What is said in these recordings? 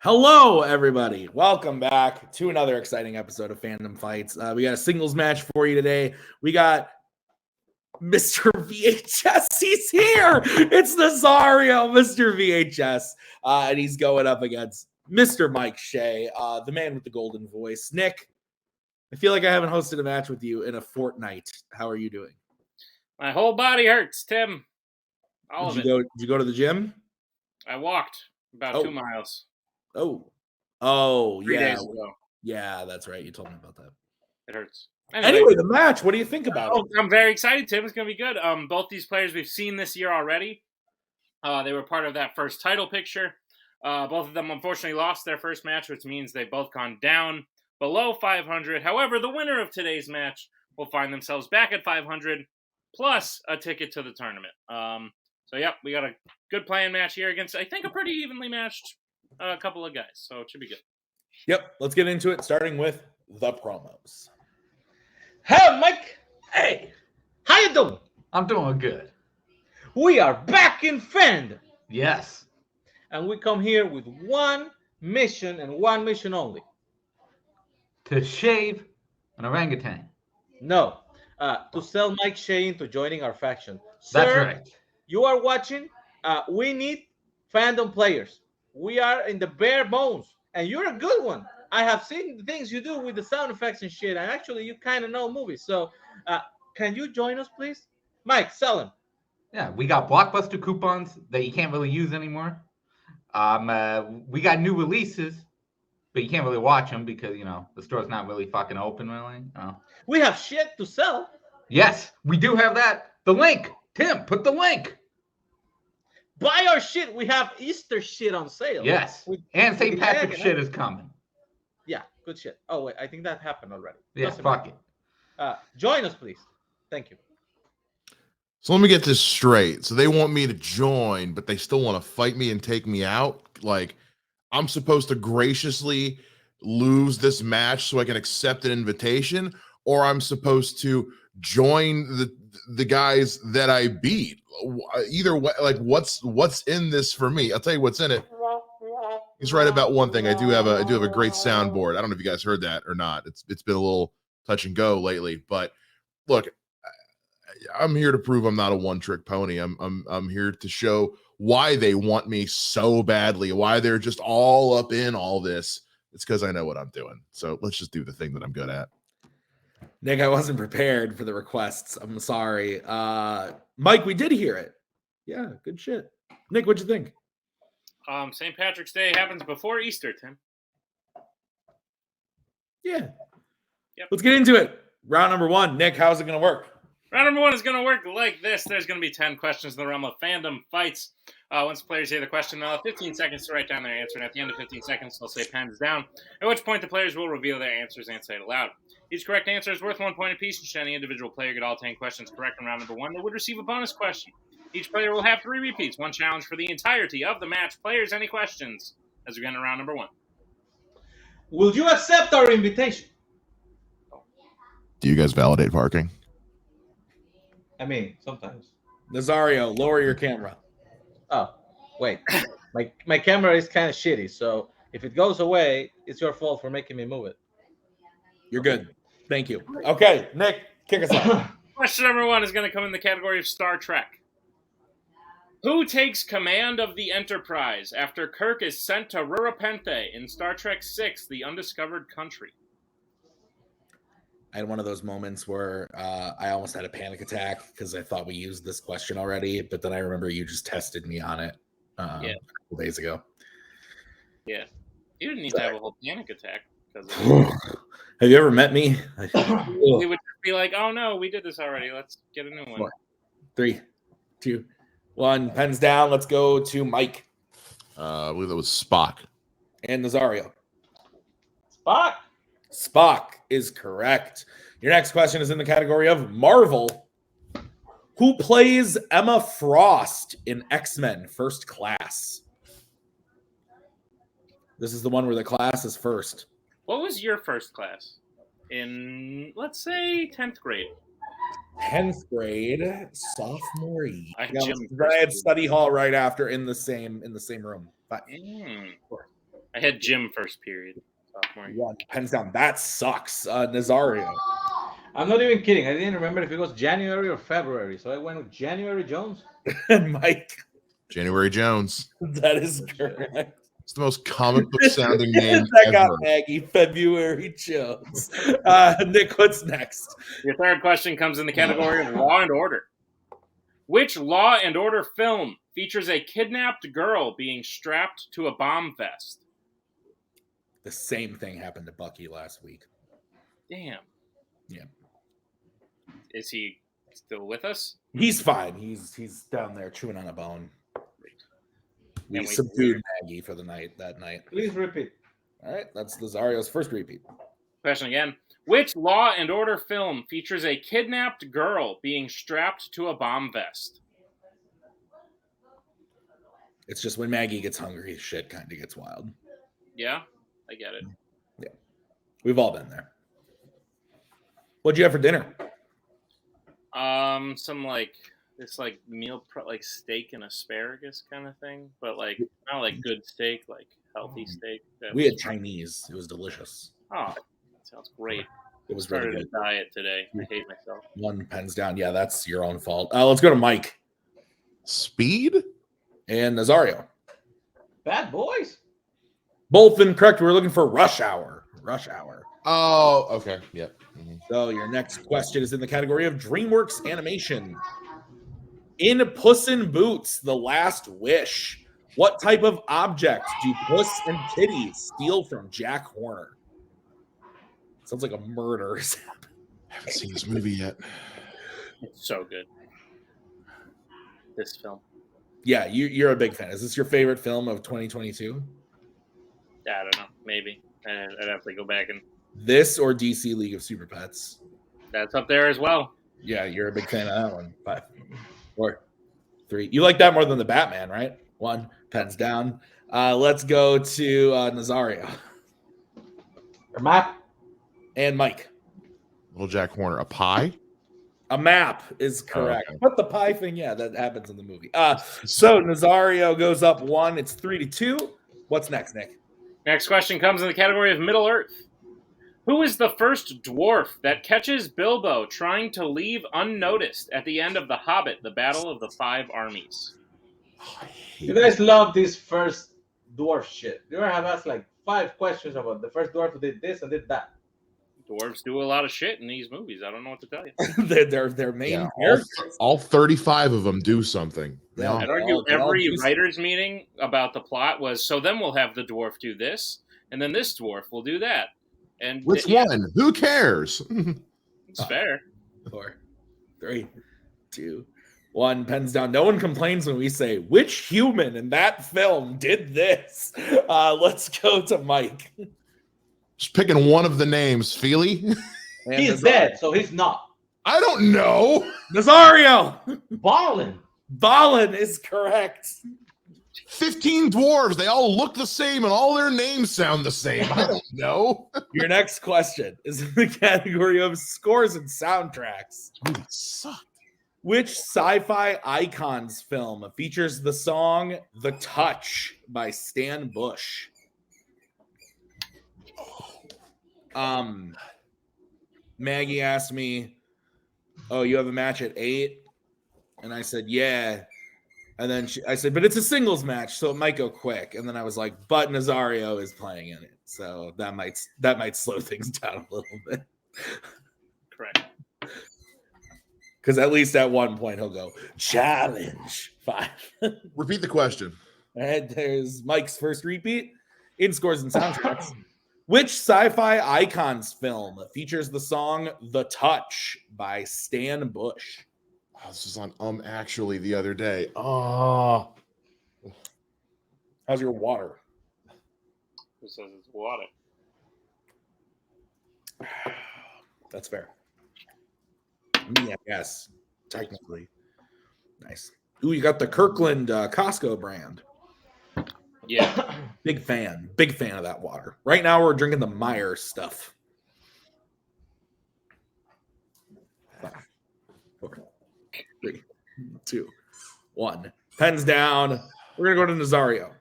Hello, everybody. Welcome back to another exciting episode of Fandom Fights. We got a singles match for you today. We got Mr. VHS. He's here. It's Nazario, Mr. VHS. And he's going up against Mr. Mike Shea, the man with the golden voice. Nick, I feel like I haven't hosted a match with you in a fortnight. How are you doing? My whole body hurts, Tim. Did you go to the gym? I walked about 2 miles. Oh, 3 days ago. Yeah, that's right. You told me about that. It hurts. Anyway, the match. What do you think about it? I'm very excited, Tim. It's going to be good. Both these players we've seen this year already. They were part of that first title picture. Both of them unfortunately lost their first match, which means they've both gone down below 500. However, the winner of today's match will find themselves back at 500 plus a ticket to the tournament. We got a good playing match here against, I think, a pretty evenly matched couple of guys. So it should be good. Yep, let's get into it, starting with the promos. Hey, Mike. Hey, how you doing? I'm doing good. We are back in Fandom. Yes. And we come here with one mission and one mission only. To shave an orangutan. No, to sell Mike Shea into joining our faction. That's Sir, right. you are watching. We need Fandom players. We are in the bare bones. And you're a good one. I have seen the things you do with the sound effects and shit. And actually, you kind of know movies. So can you join us, please? Mike, sell him. Yeah, we got Blockbuster coupons that you can't really use anymore. We got new releases, but you can't really watch them because, the store's not really fucking open, really. We have shit to sell. Yes, we do have that. The link. Tim, put the link. Buy our shit. We have Easter shit on sale. Yes. And St. Patrick's shit is coming. Yeah, good shit. Oh, wait, I think that happened already. Yeah, fuck it. Join us, please. Thank you. So let me get this straight. So they want me to join, but they still want to fight me and take me out? Like, I'm supposed to graciously lose this match so I can accept an invitation? Or I'm supposed to join the guys that I beat? Either way, like, what's in this for me? I'll tell you what's in it. He's right about one thing. I do have a great soundboard. I don't know if you guys heard that or not. It's been a little touch and go lately, but look, I'm here to prove I'm not a one-trick pony. I'm here to show why they want me so badly, why they're just all up in all this. It's because I know what I'm doing. So let's just do the thing that I'm good at. Nick, I wasn't prepared for the requests. I'm sorry. Mike, we did hear it. Yeah, good shit. Nick, what'd you think? St. Patrick's Day happens before Easter, Tim. Yeah. Yep. Let's get into it. Round number 1. Nick, how's it going to work? Round number 1 is going to work like this. There's going to be 10 questions in the realm of Fandom Fights. Once players hear the question, they'll have 15 seconds to write down their answer, and at the end of 15 seconds, they'll say pens down, at which point the players will reveal their answers and say it aloud. Each correct answer is worth 1 point apiece, and should any individual player get all 10 questions correct in round number 1, they would receive a bonus question. Each player will have 3 repeats, 1 challenge for the entirety of the match. Players, any questions as we get into round number 1? Will you accept our invitation? Do you guys validate parking? I mean, sometimes. Nazario, lower your camera. Oh, wait. My camera is kind of shitty, so if it goes away, it's your fault for making me move it. You're good. Thank you. Okay, Nick, kick us off. Question number 1 is going to come in the category of Star Trek. Who takes command of the Enterprise after Kirk is sent to Rurapente in Star Trek VI, The Undiscovered Country? I had one of those moments where I almost had a panic attack because I thought we used this question already, but then I remember you just tested me on it a couple days ago. Yeah. You didn't need to have a whole panic attack. Have you ever met me? We would be like, oh no, we did this already. Let's get a new one. 3, 2, 1. Pens down. Let's go to Mike. I believe that was Spock. And Nazario. Spock is correct. Your next question is in the category of Marvel. Who plays Emma Frost in X-Men First Class? This is the one where the class is first. What was your first class? In, let's say, 10th grade. 10th grade, sophomore year. I had study hall right after in the same room. I had gym first period. Sophomore year. One. Pens down. That sucks. Nazario. I'm not even kidding. I didn't remember if it was January or February, so I went with January Jones. And Mike. January Jones. That is correct. It's the most comic book sounding name That got ever. Maggie. February Jones. Nick, what's next? Your third question comes in the category of Law and Order. Which Law and Order film features a kidnapped girl being strapped to a bomb vest? The same thing happened to Bucky last week. Damn. Yeah. Is he still with us? He's fine. He's down there chewing on a bone. We And we- subdued Maggie for the night that night. Please repeat. All right, that's Nazario's first repeat. Question again. Which Law and Order film features a kidnapped girl being strapped to a bomb vest? It's just when Maggie gets hungry, shit kind of gets wild. Yeah, I get it. We've all been there. What'd you have for dinner? Some this meal prep, like steak and asparagus kind of thing, but like not like good steak, like healthy steak. We had Chinese. It was delicious. Oh, sounds great. It was Started really a good. diet today. I hate myself. One pens down. Yeah, that's your own fault. Let's go to Mike Speed? and Nazario. Bad Boys. Both incorrect. We're looking for Rush Hour. Rush Hour. Oh, okay. Yep. Mhm. So your next question is in the category of DreamWorks animation. In Puss in Boots: The Last Wish, what type of object do Puss and Kitty steal from Jack Horner? Sounds like a murder. I haven't seen this movie yet. It's so good. This film. Yeah, you're a big fan. Is this your favorite film of 2022? I don't know. Maybe. I'd have to go back and. This or DC League of Super Pets? That's up there as well. Yeah, you're a big fan of that one. 5, 4, 3. You like that more than the Batman, right? 1, pens down. Let's go to Nazario A map. and Mike. Little Jack Horner. A pie? A map is correct. okay. But the pie thing, yeah, that happens in the movie. So Nazario goes up 1. It's 3-2. What's next, Nick? Next question comes in the category of Middle Earth. Who is the first dwarf that catches Bilbo trying to leave unnoticed at the end of The Hobbit, the Battle of the Five Armies? Oh, I hate You guys love this first dwarf shit. You ever have asked like 5 questions about the first dwarf who did this and did that? Dwarves do a lot of shit in these movies. I don't know what to tell you. Their main Yeah, characters. all 35 of them do something. Yeah. I'd argue They're all every decent. writer's meeting about the plot was, so then we'll have the dwarf do this, and then this dwarf will do that. And Which yeah, one? Who cares? it's fair. 4, 3, 2, 1. Pens down. No one complains when we say which human in that film did this. Let's go to Mike. Just picking one of the names. Feely? And He's dead, so he's not. I don't know. Nazario. Ballin. Balin is correct. 15 dwarves. They all look the same and all their names sound the same. I don't know. Your next question is in the category of scores and soundtracks. Movie sucked. Which sci-fi icons film features the song "The Touch" by Stan Bush? Maggie asked me, "Oh, you have a match at 8?" And I said, "Yeah." And then I said, "But it's a singles match, so it might go quick." And then I was like, "But Nazario is playing in it, so that might slow things down a little bit." Correct. Because at least at one point he'll go, "Challenge 5." Repeat the question. And there's Mike's first repeat in scores and soundtracks. Which sci-fi icons film features the song "The Touch" by Stan Bush? Oh, this was on Actually the other day. Oh. How's your water? Who says it's water? That's fair. Me, I guess. Technically. Nice. Ooh, you got the Kirkland Costco brand. Yeah. Big fan. Big fan of that water. Right now we're drinking the Meyer stuff. 5, 4, 3, 2, 1. Pens down. We're going to go to Nazario.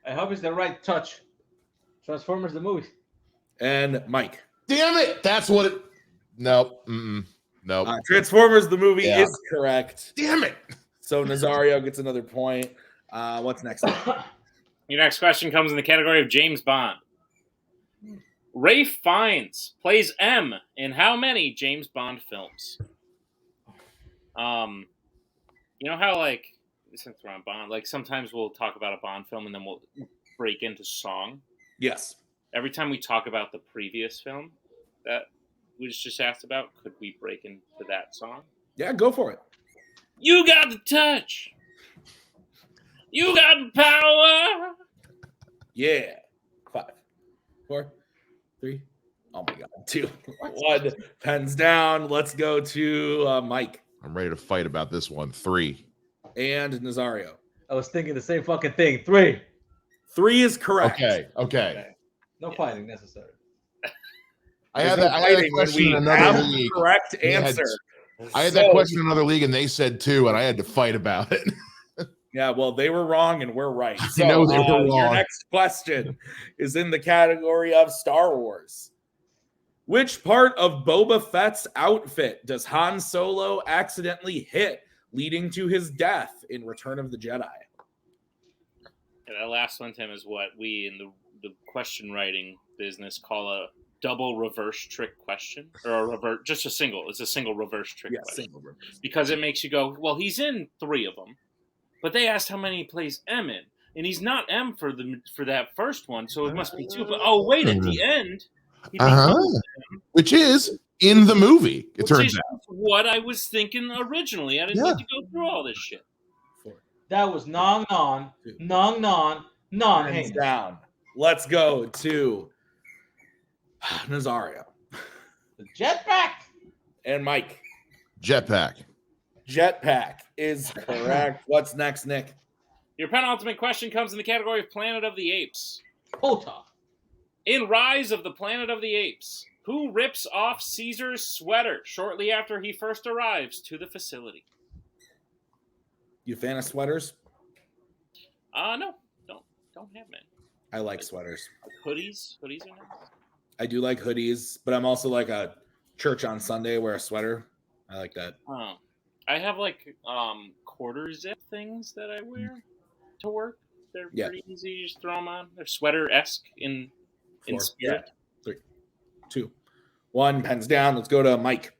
I hope it's the right touch. Transformers the movie. And Mike. Damn it! That's what it. Nope. Nope. Transformers the movie Yeah. is correct. Damn it! So Nazario gets another point. What's next? Your next question comes in the category of James Bond. Ralph Fiennes plays M in how many James Bond films? You know how, like, since we're on Bond, like, sometimes we'll talk about a Bond film and then we'll break into song. Yes. Every time we talk about the previous film that we just asked about, could we break into that song? Yeah, go for it. You got the touch. You got the power. Yeah. 5, 4, 3. Oh my God. 2, 1. Pens down. Let's go to Mike I'm ready to fight about this one. 3. and Nazario. I was thinking the same fucking thing. 3. 3 is correct. Okay. No fighting necessary. I had that question in another league. Correct answer. I had that question in another league, and they said 2, and I had to fight about it. Yeah, well, they were wrong and we're right. So, know they were wrong. Your next question is in the category of Star Wars. Which part of Boba Fett's outfit does Han Solo accidentally hit, leading to his death in Return of the Jedi? Yeah, that last one, Tim, is what we in the question writing business call a double reverse trick question, or just a single. It's a single reverse trick question. Single reverse. Because it makes you go, well, he's in 3 of them, but they asked how many he plays M in, and he's not M for that first one, so it must be 2. But wait, at the end, he becomes M, which is in the movie. It turns out what I was thinking originally. I didn't need to go through all this shit. 4. That was non. Hands down. Let's go to Nazario The jetpack. and Mike. jetpack. Jetpack is correct. What's next, Nick? Your penultimate question comes in the category of Planet of the Apes. Pota. In Rise of the Planet of the Apes, who rips off Caesar's sweater shortly after he first arrives to the facility? You a fan of sweaters? No, don't have many. I like sweaters. Hoodies are nice. I do like hoodies, but I'm also like a church on Sunday wear a sweater. I like that. Oh, I have like quarter zip things that I wear to work. They're pretty easy. You just throw them on. They're sweater-esque in 4, spirit. 3, 2, 1. Pens down. Let's go to Mike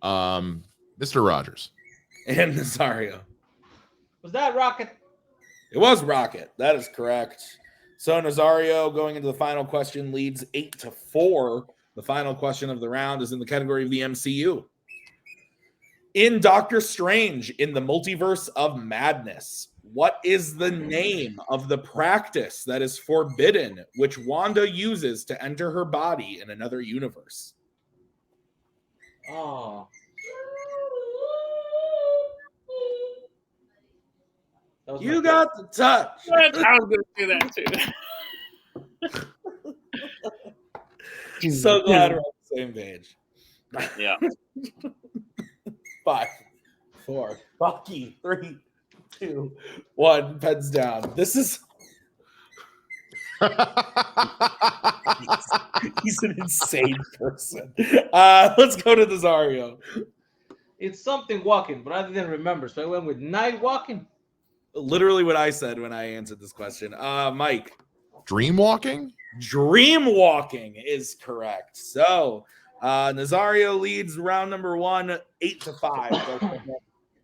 Mr. Rogers. and Nazario. Was that Rocket? It was Rocket. That is correct. So Nazario, going into the final question, leads 8-4. The final question of the round is in the category of the MCU. In Doctor Strange in the Multiverse of Madness, what is the name of the practice that is forbidden, which Wanda uses to enter her body in another universe? Oh. You got the touch. I was going to do that too. So glad we're on the same page. Yeah. 5, 4, Bucky, 3, 2, 1. Pens down. This is. He's an insane person. Let's go to Nazario. It's something walking, but I didn't remember, so I went with night walking. Literally what I said when I answered this question. Mike. Dream walking? Dream walking is correct. So Nazario leads round number 1, 8-5.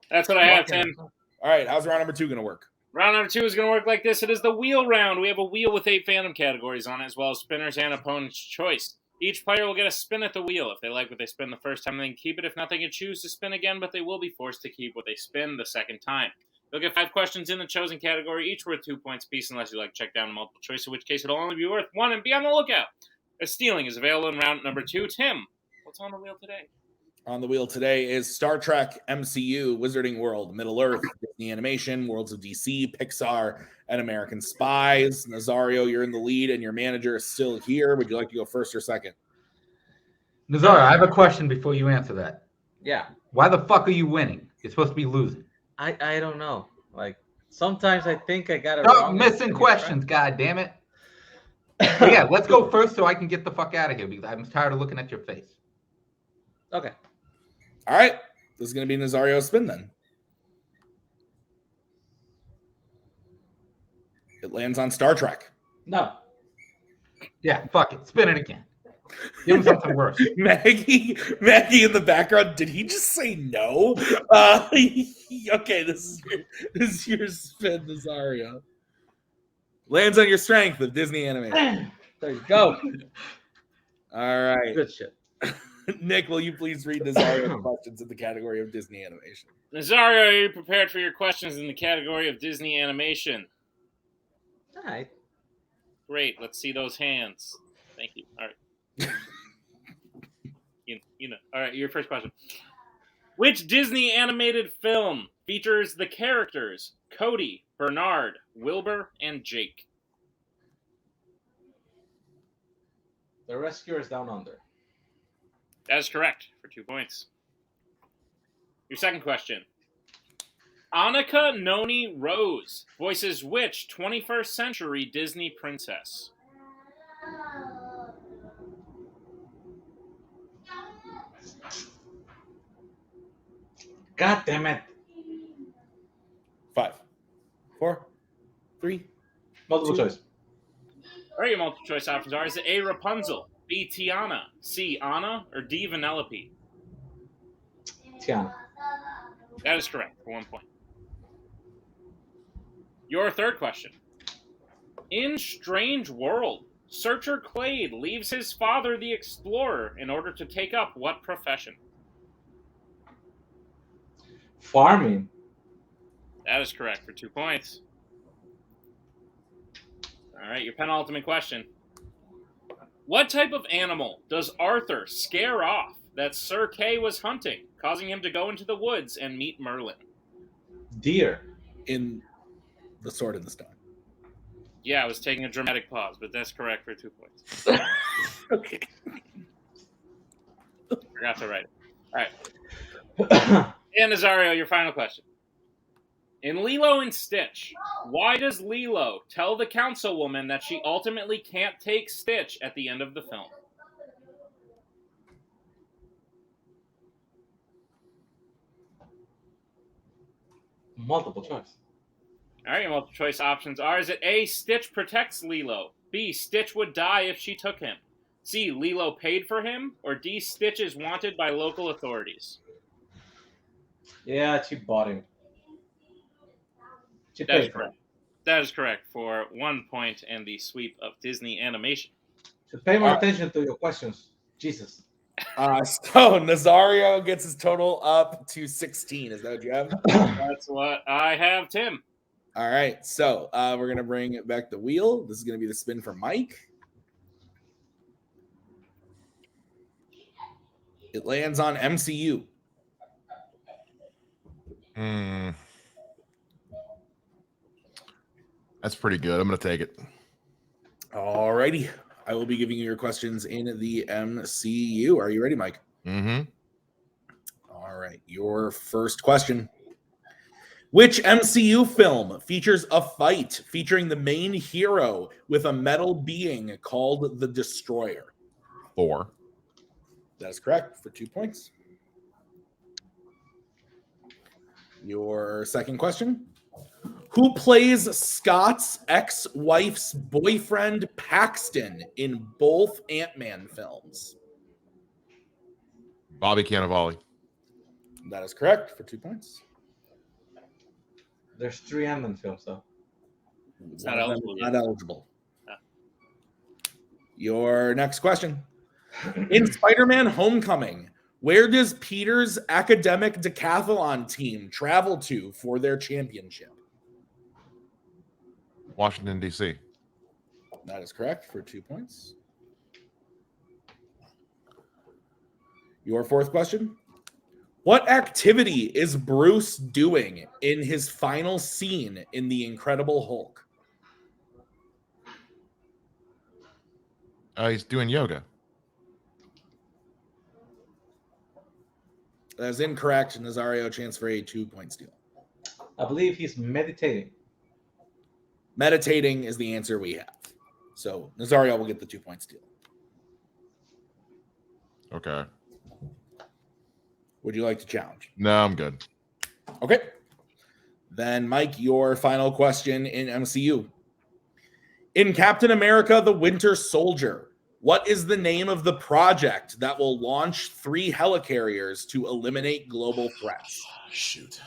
That's what I have, Tim. All right. How's round number 2 going to work? Round number 2 is going to work like this. It is the wheel round. We have a wheel with 8 fandom categories on it, as well as spinners and opponent's choice. Each player will get a spin at the wheel. If they like what they spin the first time, they can keep it. If not, they can choose to spin again, but they will be forced to keep what they spin the second time. They'll get 5 questions in the chosen category, each worth 2 points apiece, unless you like check down a multiple choice, in which case it'll only be worth 1, and be on the lookout. A stealing is available in round number 2. Tim, what's on the wheel today? On the wheel today is Star Trek, MCU, Wizarding World, Middle-earth, Disney Animation, Worlds of DC, Pixar, and American Spies. Nazario, you're in the lead, and your manager is still here. Would you like to go first or second? Nazario, I have a question before you answer that. Yeah. Why the fuck are you winning? You're supposed to be losing. I don't know. Like, sometimes I think I got it Stop wrong. missing questions, god damn it. But yeah, let's go first so I can get the fuck out of here because I'm tired of looking at your face. Okay. All right. This is going to be Nazario's spin then. It lands on Star Trek. No. Yeah, fuck it. Spin it again. Give him something worse. Maggie in the background. Did he just say no? Okay, this is your spin, Nazario. Lands on your strength of Disney animation. There you go. All right. Good shit. Nick, will you please read Nazario's questions in the category of Disney animation? Nazario, are you prepared for your questions in the category of Disney animation? All right. Great. Let's see those hands. Thank you. All right. You know. All right, your first question. Which Disney animated film features the characters Cody, Bernard, Wilbur, and Jake? The Rescuers Down Under. That is correct for 2 points. Your second question. Annika Noni Rose voices which 21st century Disney princess? God damn it. 5, 4, 3. Multiple choice. All right, your multiple choice options are: is it A, Rapunzel, B, Tiana, C, Anna, or D, Vanellope? Tiana. That is correct for 1 point. Your third question. In Strange World, Searcher Clade leaves his father, the explorer, in order to take up what profession? Farming. That is correct for 2 points. All right, your penultimate question. What type of animal does Arthur scare off that Sir Kay was hunting, causing him to go into the woods and meet Merlin? Deer. In The Sword in the Stone. Yeah, I was taking a dramatic pause, but that's correct for 2 points. Okay. Forgot to write it. All right. And Nazario, your final question. In Lilo and Stitch, why does Lilo tell the councilwoman that she ultimately can't take Stitch at the end of the film? Multiple choice. All right, your multiple choice options are: is it A, Stitch protects Lilo, B, Stitch would die if she took him, C, Lilo paid for him, or D, Stitch is wanted by local authorities? Yeah, she bought him. She That is paid for correct. him. That is correct for 1 point and the sweep of Disney animation. So pay more attention to your questions. Jesus. So Nazario gets his total up to 16. Is that what you have? That's what I have, Tim. All right. So we're going to bring it back the wheel. This is going to be the spin for Mike. It lands on MCU. That's pretty good. I'm going to take it. All righty. I will be giving you your questions in the MCU. Are you ready, Mike? Mm-hmm. All right. Your first question. Which MCU film features a fight featuring the main hero with a metal being called the Destroyer? 4. That is correct for 2 points. Your second question. Who plays Scott's ex-wife's boyfriend Paxton in both Ant-Man films? Bobby Cannavale. That is correct for 2 points. There's 3 Ant-Man films, though. It's not eligible yet. Not eligible. Your next question. In Spider-Man Homecoming, where does Peter's academic decathlon team travel to for their championship? Washington, D.C. That is correct for 2 points. Your fourth question. What activity is Bruce doing in his final scene in The Incredible Hulk? He's doing yoga. That is incorrect. Nazario, chance for a 2-point steal. I believe he's meditating. Meditating is the answer we have. So Nazario will get the 2-point steal. Okay. Would you like to challenge? No, I'm good. Okay. Then, Mike, your final question in MCU. In Captain America, the Winter Soldier, what is the name of the project that will launch 3 helicarriers to eliminate global threats? Shoot.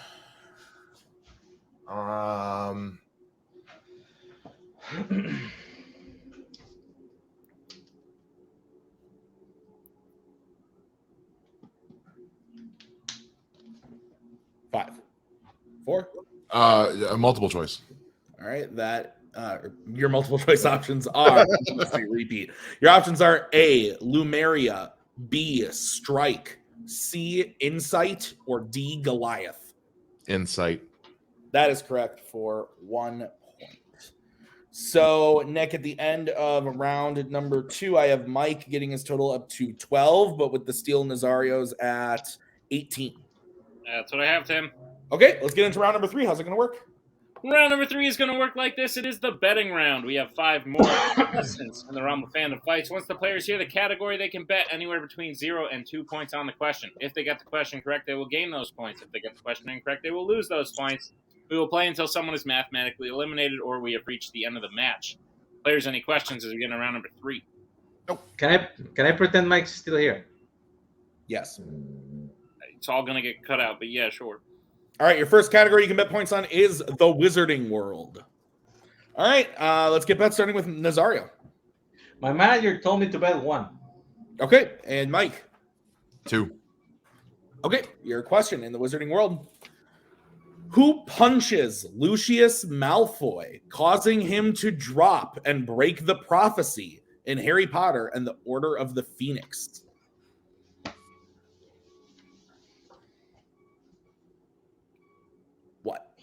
5, 4. Multiple choice. All right. That your multiple choice options are repeat. Your options are A, Lumeria, B, Strike, C, Insight, or D, Goliath. Insight. That is correct for 1 point. So, Nick, at the end of round number 2, I have Mike getting his total up to 12, but with the steal, Nazario's at 18. That's what I have, Tim. Okay, let's get into round number 3. How's it going to work? Round number 3 is going to work like this. It is the betting round. We have 5 more contestants in the realm of Fandom Fights. Once the players hear the category, they can bet anywhere between 0 and 2 points on the question. If they get the question correct, they will gain those points. If they get the question incorrect, they will lose those points. We will play until someone is mathematically eliminated or we have reached the end of the match. Players, any questions as we get into round number 3? Can I pretend Mike's still here? Yes. It's all going to get cut out, but yeah, sure. All right, your first category you can bet points on is the Wizarding World. All right, let's get bets starting with Nazario. My manager told me to bet 1. Okay, and Mike. 2. Okay, your question in the Wizarding World. Who punches Lucius Malfoy, causing him to drop and break the prophecy in Harry Potter and the Order of the Phoenix? What?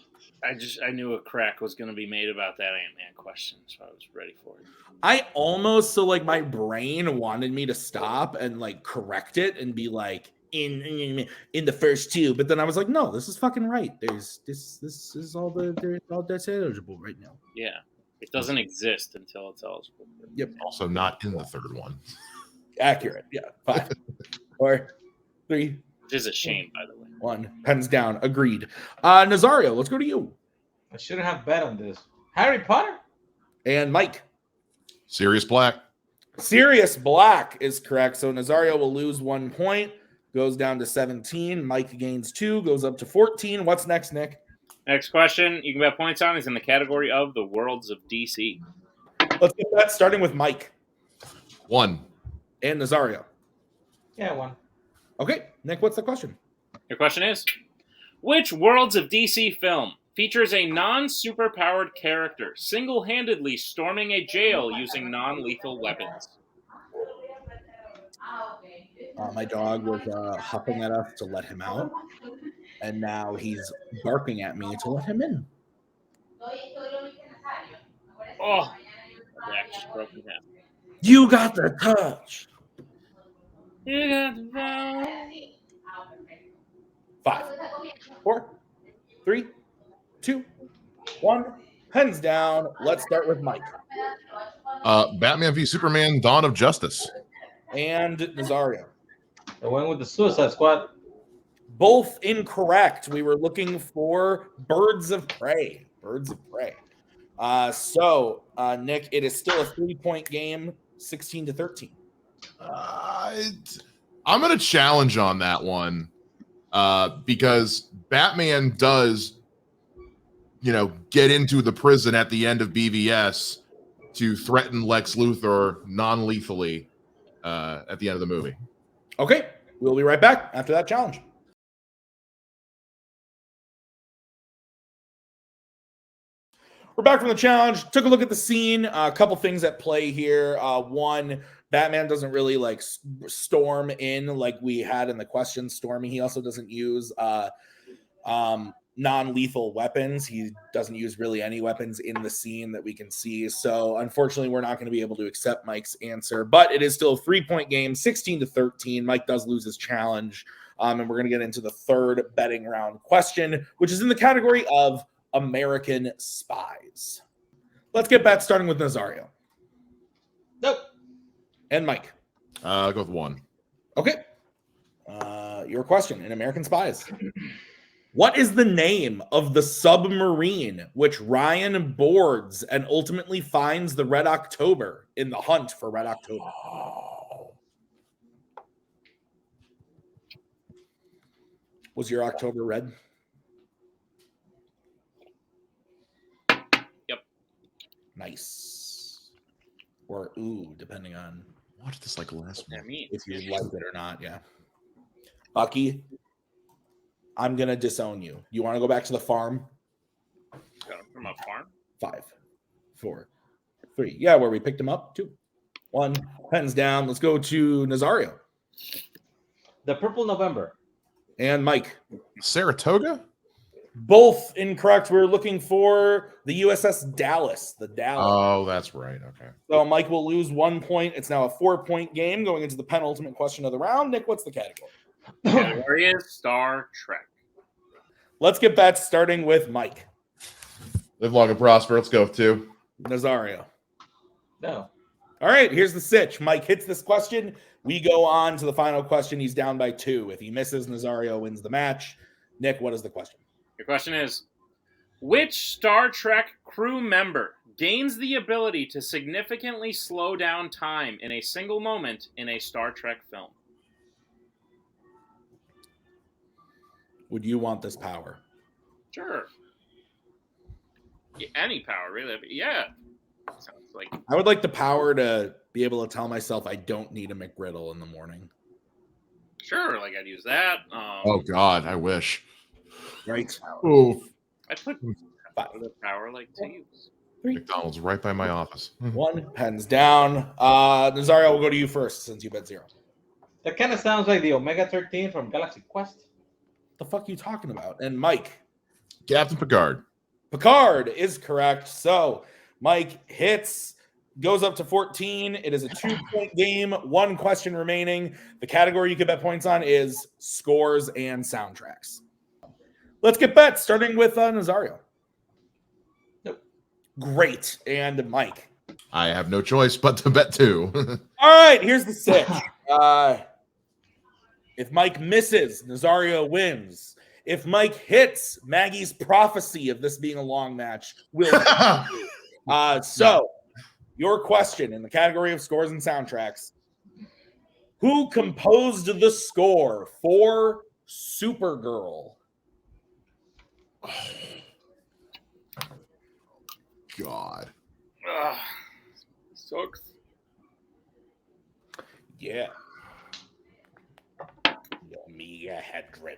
I knew a crack was going to be made about that Ant-Man question, so I was ready for it. I almost, my brain wanted me to stop and correct it and be like in the first 2, but then I was like, no, this is fucking right. This is all that's eligible right now. Yeah, it doesn't exist until it's eligible. Yep. Also not in the third one. Accurate. Yeah. 5, 4, 3. Which is a shame, by the way. 1. Pens down. Agreed. Nazario, let's go to you. I shouldn't have bet on this. Harry Potter? And Mike. Sirius Black. Sirius Black is correct. So Nazario will lose 1 point, goes down to 17. Mike gains 2, goes up to 14. What's next, Nick? Next question you can bet points on is in the category of the worlds of DC. Let's get that starting with Mike. 1. And Nazario. Yeah, 1. Okay, Nick, what's the question? Your question is, which Worlds of DC film features a non-superpowered character single-handedly storming a jail using non-lethal weapons? My dog was hopping at us to let him out, and now he's barking at me to let him in. Oh, Jack just broke in half. You got the touch. You got the power. 5, 4, 3, 2, 1. Pens down. Let's start with Mike. Batman v Superman: Dawn of Justice. And Nazario. I went with the Suicide Squad. Both incorrect. We were looking for Birds of Prey. Birds of Prey. Nick, it is still a 3-point game, 16-13. I'm going to challenge on that one because Batman does, get into the prison at the end of BVS to threaten Lex Luthor non-lethally at the end of the movie. Okay, we'll be right back after that challenge. We're back from the challenge. Took a look at the scene. A couple things at play here. One, Batman doesn't really storm in like we had in the question storming. He also doesn't use non-lethal weapons. He doesn't use really any weapons in the scene that we can see. So unfortunately, we're not going to be able to accept Mike's answer, but it is still a 3-point game, 16-13. Mike does lose his challenge. And we're going to get into the third betting round question, which is in the category of American spies. Let's get back starting with Nazario. And Mike. I'll go with 1. Okay. Your question in American Spies. What is the name of the submarine which Ryan boards and ultimately finds the Red October in the hunt for Red October? Was your October red? Yep. Nice. Or ooh, depending on Watch this like last I one. mean, if you like it or not. Yeah. Bucky, I'm going to disown you. You want to go back to the farm? from a farm. 5, 4, 3. Yeah, where we picked him up. 2, 1. Pens down. Let's go to Nazario. The Purple November. And Mike. Saratoga? Both incorrect. We're looking for the USS Dallas. The Dallas. Oh, that's right. Okay. So Mike will lose 1 point. It's now a 4-point game going into the penultimate question of the round. Nick, what's the category? Category is Star Trek. Let's get back starting with Mike. Live long and prosper. Let's go with 2. Nazario. No. All right, here's the sitch. Mike hits this question. We go on to the final question. He's down by 2. If he misses, Nazario wins the match. Nick, what is the question? Your question is, which Star Trek crew member gains the ability to significantly slow down time in a single moment in a Star Trek film? Would you want this power? Sure. Any power, really. But yeah. Sounds like I would like the power to be able to tell myself I don't need a McGriddle in the morning. sure, like I'd use that. Oh God, I wish. Right? Oh, I put the power like to use. 3, McDonald's right by my office. 1. Pens down. Nazario, we'll go to you first since you bet 0. That kind of sounds like the Omega 13 from Galaxy Quest. The fuck are you talking about? And Mike. Captain Picard. Picard is correct. So Mike hits, goes up to 14. It is a 2-point game. 1 question remaining. The category you can bet points on is scores and soundtracks. Let's get bets, starting with Nazario. Nope. Great. And Mike. I have no choice but to bet 2. All right, here's the sitch. If Mike misses, Nazario wins. If Mike hits, Maggie's prophecy of this being a long match will. So, your question in the category of scores and soundtracks: who composed the score for Supergirl? God. Sucks. Yeah. Omega Hedron.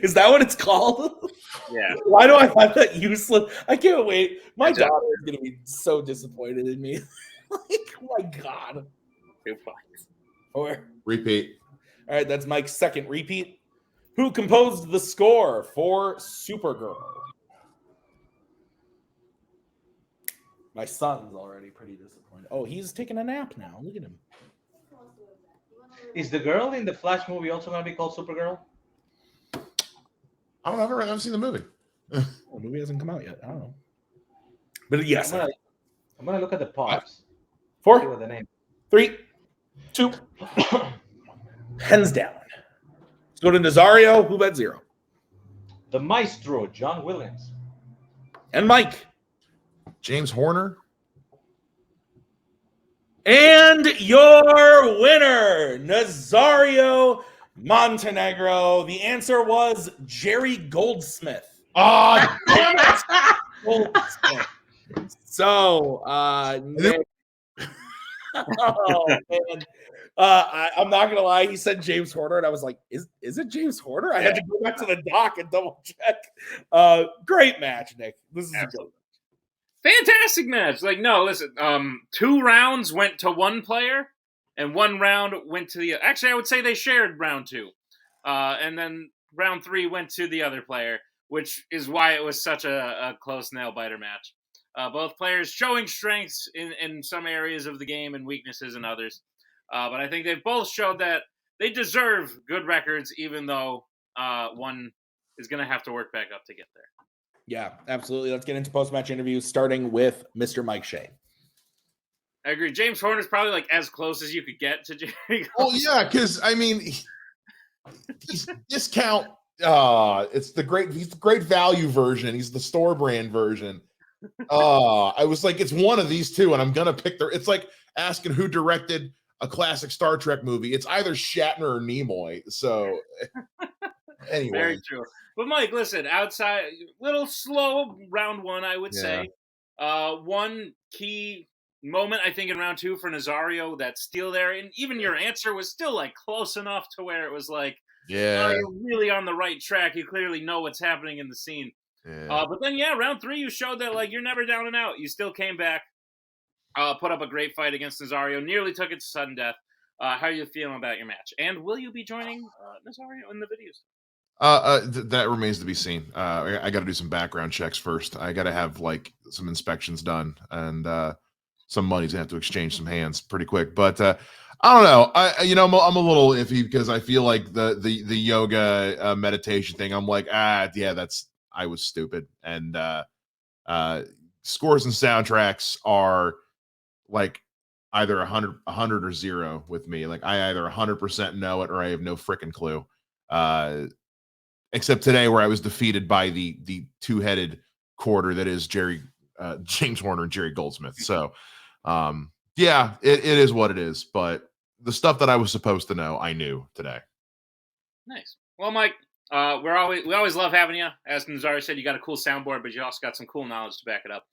Is that what it's called? Yeah. Why do I have that useless? I can't wait. My daughter is going to be so disappointed in me. Like, oh my God. 2 points. Or, Repeat. all right, that's Mike's second repeat. Who composed the score for Supergirl? My son's already pretty disappointed. Oh, he's taking a nap now. Look at him. Is the girl in the Flash movie also going to be called Supergirl? I don't know. I haven't seen the movie. The movie hasn't come out yet. I don't know. But yes. I'm gonna look at the pods. 4, See what the name. 3, 2. Hands down. Let's go to Nazario. Who bet 0? The Maestro, John Williams. And Mike. James Horner. And your winner, Nazario Montenegro. The answer was Jerry Goldsmith. Oh, damn it. Goldsmith. So, Nick, oh man, I'm not gonna lie. He said James Horner, and I was like, "Is it James Horner?" I had to go back to the doc and double check. Great match, Nick. This is a good. Fantastic match. Like, no, listen. 2 rounds went to one player, and 1 round went to the. Actually, I would say they shared round 2, and then round 3 went to the other player, which is why it was such a close nail biter match. Both players showing strengths in some areas of the game and weaknesses in others. But I think they've both showed that they deserve good records, even though one is going to have to work back up to get there. Yeah, absolutely. Let's get into post-match interviews, starting with Mr. Mike Shea. I agree. James Horner's probably like as close as you could get to Jerry. Well, yeah, because I mean, he's discount. He's the great value version. He's the store brand version. I was like, it's one of these two, and I'm gonna pick it's like asking who directed a classic Star Trek movie. It's either Shatner or Nimoy. So anyway. Very true. But Mike, listen, outside, little slow round one, I would say. One key moment, I think, in round two for Nazario, that steal there, and even your answer was still like close enough to where it was like, Yeah. you're really on the right track. You clearly know what's happening in the scene. Yeah. But then, round three, you showed that like you're never down and out. You still came back, put up a great fight against Nazario, nearly took it to sudden death. How are you feeling about your match? And will you be joining Nazario in the videos? That remains to be seen. I got to do some background checks first. I got to have like some inspections done, and some money's gonna have to exchange some hands pretty quick. But I don't know. I'm a little iffy because I feel like the yoga meditation thing. I'm like, I was stupid. And scores and soundtracks are like either 100 or 0 with me. Like I either 100% know it or I have no freaking clue. Except today where I was defeated by the two-headed quarter that is James Horner and Jerry Goldsmith. So it is what it is. But the stuff that I was supposed to know, I knew today. Nice. Well, Mike, we always love having you. As Nazario said, you got a cool soundboard, but you also got some cool knowledge to back it up.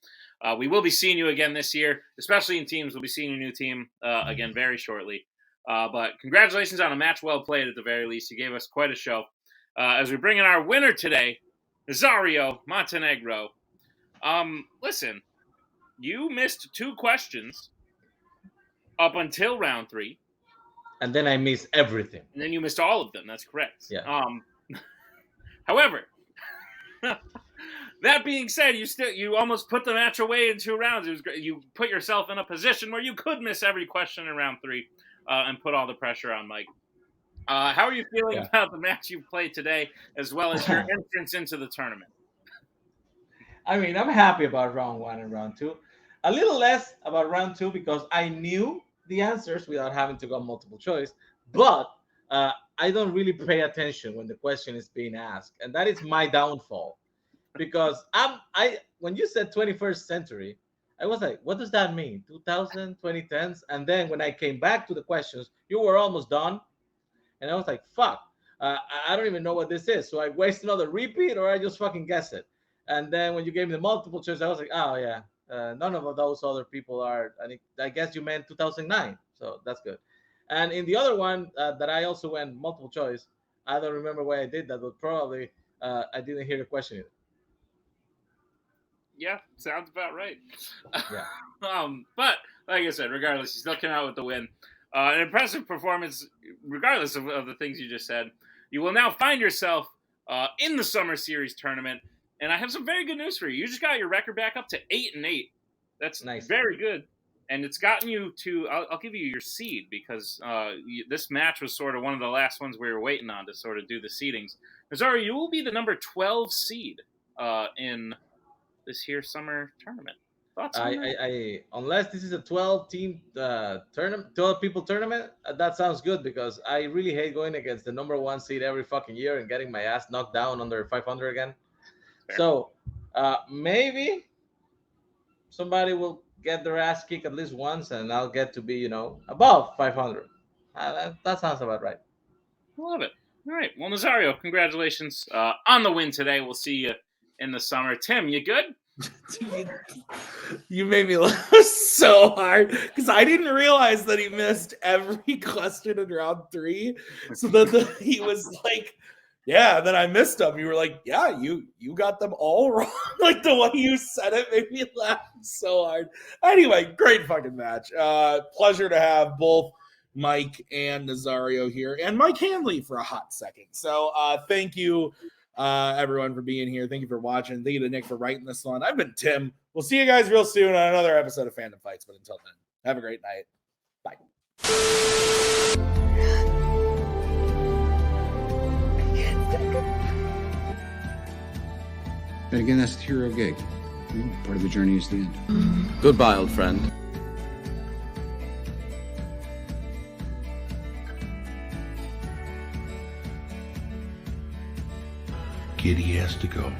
We will be seeing you again this year, especially in teams. We'll be seeing your new team again very shortly. But congratulations on a match well played at the very least. You gave us quite a show. As we bring in our winner today, Nazario Montenegro. Listen, you missed 2 questions up until round 3. And then I missed everything. And then you missed all of them. That's correct. Yeah. However, that being said, you almost put the match away in 2 rounds. It was great. You put yourself in a position where you could miss every question in round 3 and put all the pressure on Mike. How are you feeling about the match you played today, as well as your entrance into the tournament? I mean, I'm happy about round 1 and round 2. A little less about round 2 because I knew the answers without having to go multiple choice. But I don't really pay attention when the question is being asked, and that is my downfall. Because when you said 21st century, I was like, what does that mean? 2000, 2010s? And then when I came back to the questions, you were almost done. And I was like, fuck, I don't even know what this is. So I waste another repeat or I just fucking guess it. And then when you gave me the multiple choice, I was like, oh, yeah, none of those other people are. I guess you meant 2009. So that's good. And in the other one that I also went multiple choice, I don't remember why I did that, but probably I didn't hear the question either. Yeah, sounds about right. Yeah. But like I said, regardless, you still came out with the win. An impressive performance, regardless of the things you just said. You will now find yourself in the Summer Series tournament, and I have some very good news for you. You just got your record back up to 8-8. That's nice. Very good, and it's gotten you to. I'll give you your seed because this match was sort of one of the last ones we were waiting on to sort of do the seedings. Nazario, you will be the number 12 seed in this here summer tournament. Thoughts on that? Unless this is a 12-team tournament, 12-people tournament, that sounds good because I really hate going against the number 1 seed every fucking year and getting my ass knocked down under 500 again. Fair. So maybe somebody will get their ass kicked at least once, and I'll get to be, above 500. That sounds about right. Love it. All right. Well, Nazario, congratulations on the win today. We'll see you in the summer. Tim, you good? You made me laugh so hard because I didn't realize that he missed every question in round 3. So that he was like, yeah, then I missed them. You were like, yeah, you got them all wrong. Like the way you said it made me laugh so hard. Anyway, great fucking match. Pleasure to have both Mike and Nazario here, and Mike Handley for a hot second. So thank you everyone for being here. Thank you for watching. Thank you to Nick for writing this one. I've been Tim. We'll see you guys real soon on another episode of Fandom Fights. But until then, have a great night. Bye. And again, that's the hero gig. Part of the journey is the end. Goodbye, old friend. Kitty has to go.